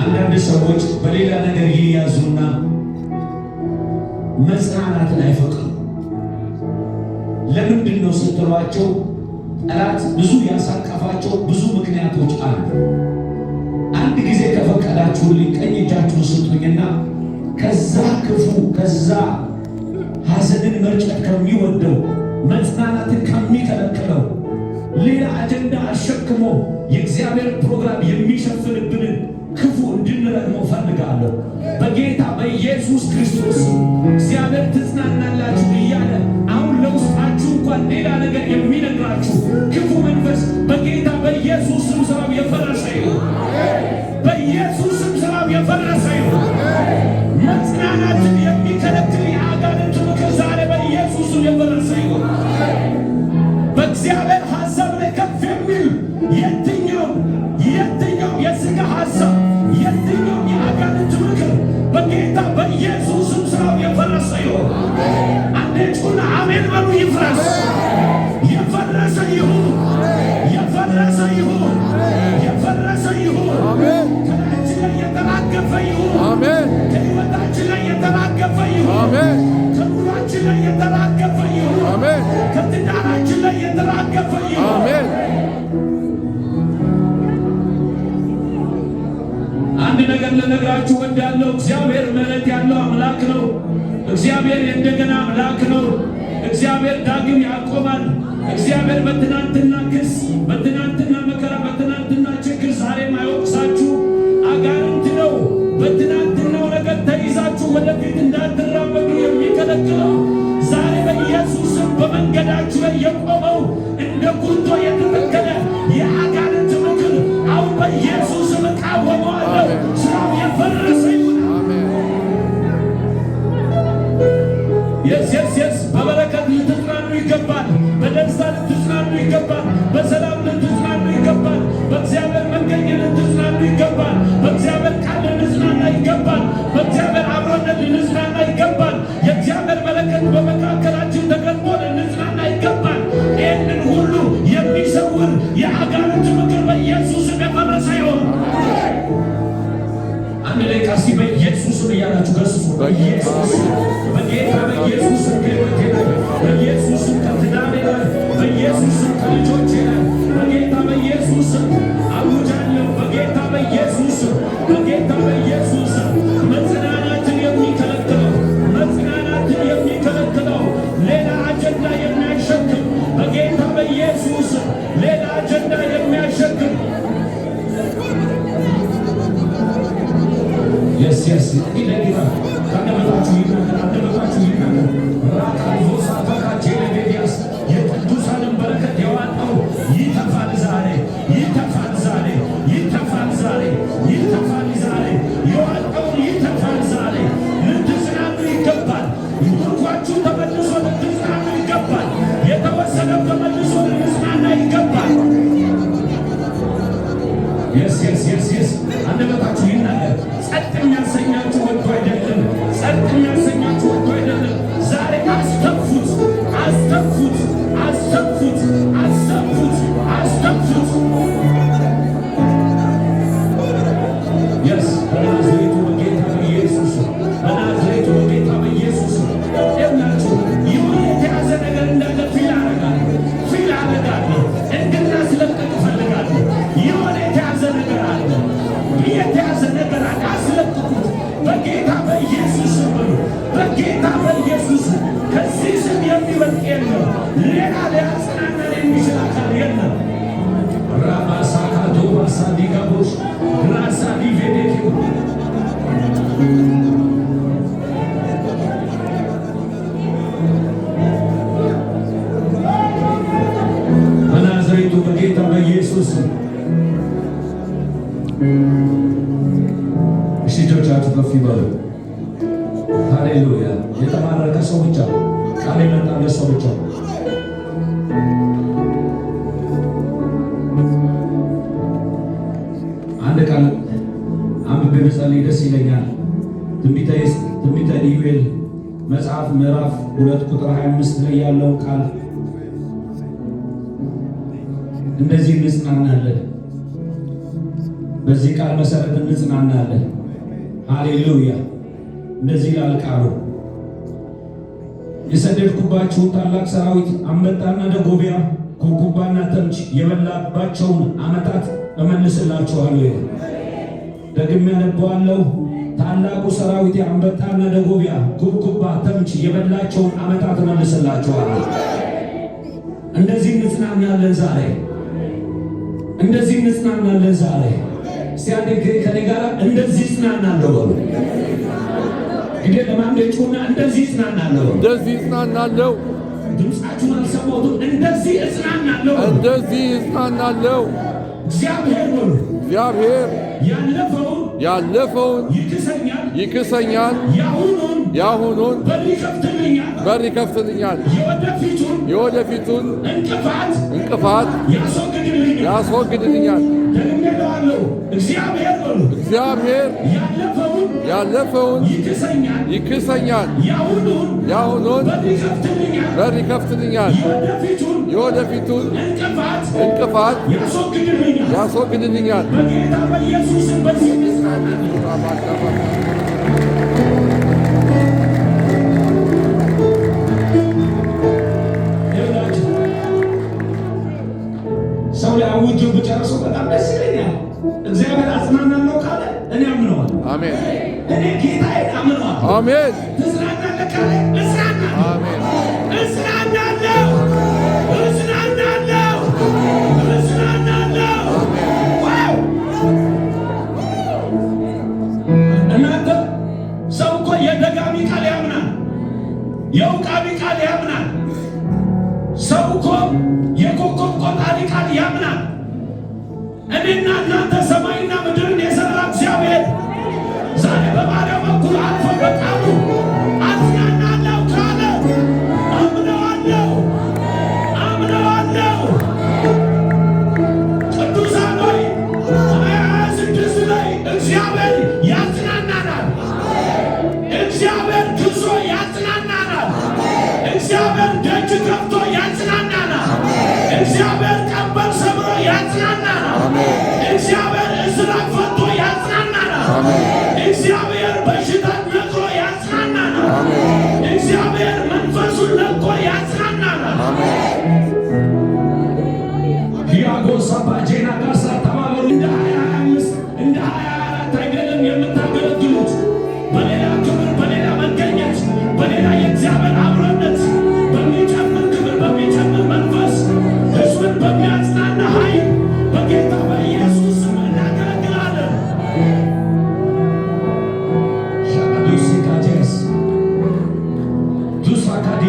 አንዳንድ ሰዎች በሌላ ነገር ይያዙና መጽናናትን አይፈቅዱም። ለምንድን ነው ስትሏቸው ጠላት ብዙ ያሳቀፋቸው ብዙ ምክንያቶች አሉ። አንድ ጊዜ ከፈቀዳችሁልኝ ቀኝ እጃችሁን ስጡኝና ከዛ ክፉ ከዛ ሐዘንን መርጨት ከሚወደው መጽናናትን ከሚከለክለው ሌላ አጀንዳ አሸክሞ የእግዚአብሔር ፕሮግራም የሚሸፍንብንን ክፉ እንድንረግመው ፈልጋለሁ። በጌታ በኢየሱስ ክርስቶስ እግዚአብሔር ትጽናናላችሁ እያለ አሁን ለውስጣችሁ እንኳን ሌላ ነገር የሚነግራችሁ ክፉ መንፈስ በጌታ በኢየሱስ ስም ስራው የፈረሰ ይሁን። በኢየሱስ ስም ስራው የፈረሰ ይሁን። መጽናናትን የሚከለክል የአጋንንት ምክር ዛሬ በኢየሱስ ስም የፈረሰ ይሁን። በእግዚአብሔር ሐሳብ ላይ ከፍ የሚል የትኛው የሥጋ ሐሳብ የትኛው የአጋንንት ምክር በጌታ በኢየሱስ ስም ስራው የፈረሰ ይሁን። አንዴ ጩና አሜን በሉ። ይፍረስ። የፈረሰ ይሁን። የፈረሰ ይሁን። የፈረሰ ይሁን። ከላያችን ላይ የተራገፈ ይሁን። ከሕይወታችን ላይ የተራገፈ ይሁን። ከኑሯችን ላይ የተራገፈ ይሁን። ከትዳራችን ላይ የተራገፈ ይሁን። አንድ ነገር ልነግራችሁ ወዳለሁ። እግዚአብሔር ምሕረት ያለው አምላክ ነው። እግዚአብሔር የእንደገና አምላክ ነው። እግዚአብሔር ዳግም ያቆማል። እግዚአብሔር በትናንትና ክስ፣ በትናንትና መከራ፣ በትናንትና ችግር ዛሬም አይወቅሳችሁ። አጋንንት ነው በትናንትናው ነገር ተይዛችሁ ወደፊት እንዳትራመዱ የሚከለክለው ዛሬ በኢየሱስ ስም በመንገዳችሁ ላይ የቆመው እንደ ጉቶ የተተከለ የአጋንንት ምክር አሁን በኢየሱስ ስም እቃወመዋለሁ። ስራው የፈረሰ ይሁን። የስ በበረከት ልትጽናኑ ይገባል። በደስታ ልትጽናኑ ይገባል። በሰላም ልትጽናኑ ይገባል። በእግዚአብሔር መገኘት ልትጽናኑ ይገባል። በእግዚአብሔር ቃል ልንጽናና ይገባል። በእግዚአብሔር አብሮነት ልንጽናና ይገባል። የእግዚአብሔር በረከት በመካከላችን ተገልጦ ልንጽናና ይገባል። ይህንን ሁሉ የሚሰውር የአጋንንት ምክር በኢየሱስም የፈረሰ ይሁን። አንድ ላይ ቃሲ በኢየሱስም እያላችሁ ገስጹ። በኢየሱስ በጌታ በኢየሱስም ከሕይወቴ ላይ በኢየሱስም ከትዳሬ ላይ በኢየሱስም ከልጆቼ ላይ በጌታ በኢየሱስም አውጃለሁ። በጌታ በኢየሱስም በጌታ በኢየሱስም መጽናናትን የሚከለክለው መጽናናትን የሚከለክለው ሌላ አጀንዳ የሚያሸክም በጌታ በኢየሱስም ሌላ አጀንዳ የሚያሸክም የስ ይለግራ ካደረጋችሁ ይናገር ራካይዞሳ ተካቼ ለቤዲያስ የቅዱሳንን በረከት የዋጣው ይተፋል ዛሬ ይተፋል ዛሬ ይተፋል ዛሬ ይተፋል ዛሬ የዋጣውን ይተፋል ዛሬ። ልትጽናኑ ይገባል። ምርኳችሁ ተመልሶ ልትጽናኑ ይገባል። የተወሰነው ተመልሶ ልንጽናና ይገባል። የስ አንደበታችሁ ይናገር። ጸጥ የሚያሰኛችሁ ወጥቶ አይደለም። ጸጥ የሚያሰኛችሁ ወጥቶ አይደለም። ዛሬ አስተፉት፣ አስተፉት፣ አስተፉት፣ አስተፉት፣ አስተፉት። የስ በናዝሬቱ በጌታ በኢየሱስ በናዝሬቱ በጌታ በኢየሱስ ይሁናችሁ። ይሁን የተያዘ ነገር እንዳለ ፊል አደርጋለሁ። እንድናስለቀቅ እፈልጋለሁ። ይሁን የተያዘ ነገር አለ። የተያዘ ነገር አለ። አስለቅቁት በጌታ በኢየሱስ በሉ። በጌታ በኢየሱስ ከዚህ ስም የሚበልጥ የለም። ሌላ ሊያጽናናን የሚችል አካል የለም። ራባሳካቶ ባሳዲጋቦች ራሳ ዲቬዴኪ በናዝሬቱ በጌታ በኢየሱስ እጆቻችሁ ከፍ ይበሉ። ሃሌሉያ። የተባረከ ሰው ብቻ ቃል የመጣለት ሰው ብቻ አንድ ቃል አንብቤ ብጸልይ ደስ ይለኛል። ትንቢተ ኢዩኤል መጽሐፍ ምዕራፍ 2 ቁጥር 25 ላይ ያለው ቃል እንደዚህ እንጽናናለን። በዚህ ቃል መሰረት እንጽናናለን። ሃሌሉያ። እንደዚህ ይላል ቃሉ፣ የሰደድኩባችሁን ታላቅ ሰራዊት አንበጣና ደጎቢያ ኩብኩባና ተምች የበላባቸውን ዓመታት እመልስላችኋለሁ። ደግሜ አነበዋለሁ። ታላቁ ሰራዊት አንበጣና ደጎቢያ ኩብኩባ ተምች የበላቸውን ዓመታት እመልስላችኋለሁ። እንደዚህ እንጽናናለን ዛሬ። እንደዚህ እንጽናናለን ዛሬ። ሲያንዴ ከኔ ጋር እንደዚህ እጽናናለሁ በሉ። እንግዲህ ለማንደጩና እንደዚህ እጽናናለሁ። እንደዚህ እጽናናለሁ። ድምጻችሁን አልሰማሁትም። እንደዚህ እጽናናለሁ። እንደዚህ እጽናናለሁ። እግዚአብሔር በሉ። እግዚአብሔር ያለፈውን ይክሰኛል፣ ያሁኑን በር ይከፍትልኛል፣ የወደፊቱን እንቅፋት ያስወግድልኛል። እግዚአብሔር ያለፈውን ይክሰኛል፣ ያሁኑን በር ይከፍትልኛል፣ የወደፊቱን እንቅፋት ያስወግድልኛል። በጌታ በኢየሱስ በዚህ ሰው ሊያውጁ ብጨርሱ በጣም ደስ ይለኛል። እግዚአብሔር አጽናናለሁ ካለ እኔ አምነዋለሁ። አሜን። እኔ ጌታዬን አምነዋለሁ። አሜን። ትጽናናለህ ካለ እጽናናለሁ። አሜን። እጽናናለሁ። እጽናናለሁ። እጽናናለሁ። ዋው! እናንተ ሰው እኮ የደጋሚ ቃል ያምናል፣ የውቃቢ ቃል ያምናል። ሰው እኮ የኮከብ ቆጣሪ ቃል ያምናል። እኔና እናንተ ሰማይና ምድርን የሰራ እግዚአብሔር ዛሬ በባሪያው በኩል አልፎ በቃሉ አጽናናለሁ ካለ አምነዋለሁ፣ አምነዋለሁ። ቅዱሳን ሆይ 26 ላይ እግዚአብሔር ያጽናናናል። እግዚአብሔር ክሶ ያጽናናናል። እግዚአብሔር ደጅ ከፍቶ ያጽናናናል። እግዚአብሔር ቀንበር ሰብሮ ያጽናናናል። እግዚአብሔር እስራት ፈቶ ያጽናናናል።